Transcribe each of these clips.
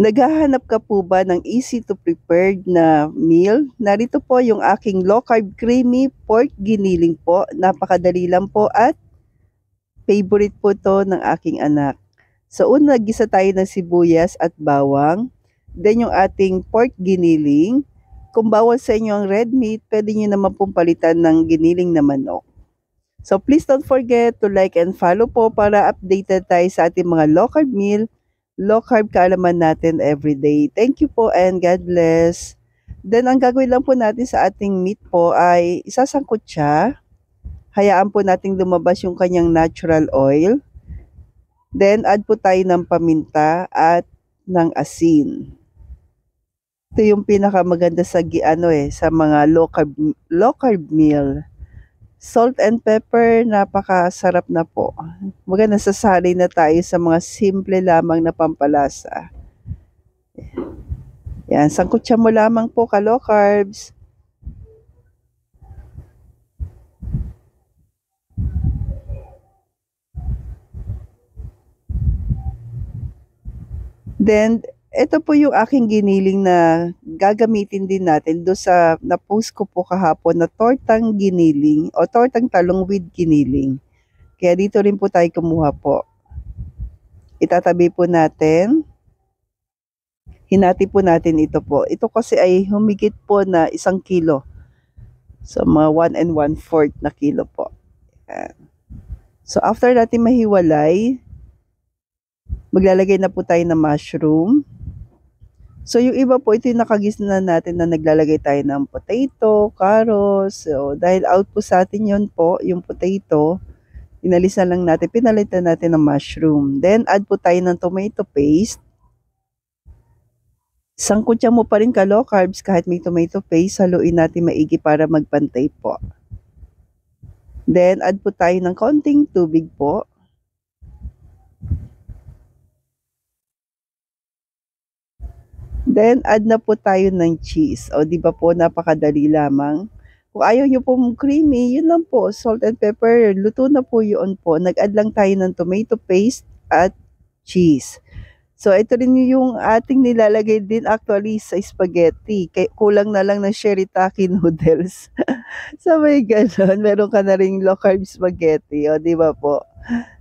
Naghahanap ka po ba ng easy to prepare na meal? Narito po yung aking low carb creamy pork giniling po. Napakadali lang po at favorite po to ng aking anak. So una, gisa tayo ng sibuyas at bawang. Then yung ating pork giniling. Kung bawal sa inyo ang red meat, pwede nyo naman pong palitan ng giniling na manok. So please don't forget to like and follow po para updated tayo sa ating mga low carb meal, low carb kaalaman natin everyday. Thank you po and God bless. Then ang gagawin lang po natin sa ating meat po ay isasangkot siya. Hayaan po nating lumabas yung kanyang natural oil. Then add po tayo ng paminta at ng asin. Ito yung pinakamaganda sa sa mga low carb meal. Salt and pepper, napakasarap na po. Maganda nasasanay na tayo sa mga simple lamang na pampalasa. Yan, sangkutsa mo lamang po ka low carbs. Then, ito po yung aking giniling na gagamitin din natin do sa na-post ko po kahapon na tortang giniling o tortang talong with giniling. Kaya dito rin po tayo kumuha po. Itatabi po natin. Hinati po natin ito po. Ito kasi ay humigit po na 1 kilo. So, mga 1 1/4 na kilo po. Ayan. So, after natin mahiwalay, maglalagay na po tayo ng mushroom. So, yung iba po, ito yung nakagisna natin na naglalagay tayo ng potato, carrots. So, dahil out po sa atin yun po, yung potato, inalisan lang natin, pinalitan natin ng mushroom. Then, add po tayo ng tomato paste. Sangkutya mo pa rin ka low carbs kahit may tomato paste, haluin natin maigi para magpantay po. Then, add po tayo ng konting tubig po. Then, add na po tayo ng cheese. O, di ba po, napakadali lamang. Kung ayaw nyo po creamy, yun lang po, salt and pepper, luto na po yun po. Nag-add lang tayo ng tomato paste at cheese. So, ito rin yung ating nilalagay din actually sa spaghetti. Kulang na lang ng shirataki noodles. So, may ganon. Meron ka na rin low carb spaghetti. O, di ba po?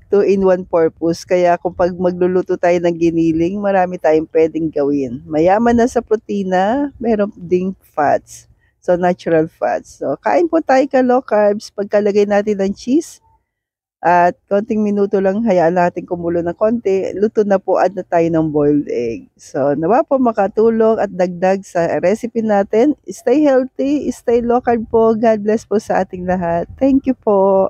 2-in-1 purpose. Kaya kung pag magluluto tayo ng giniling, marami tayong pwedeng gawin. Mayaman na sa protina, meron ding fats. So, natural fats. So, kain po tayo ka low carbs. Pagkalagay natin ng cheese, at konting minuto lang, hayaan natin kumulo ng konti, luto na po, add na tayo ng boiled egg. So, nawa po makatulong at dagdag sa recipe natin. Stay healthy, stay low carb po. God bless po sa ating lahat. Thank you po.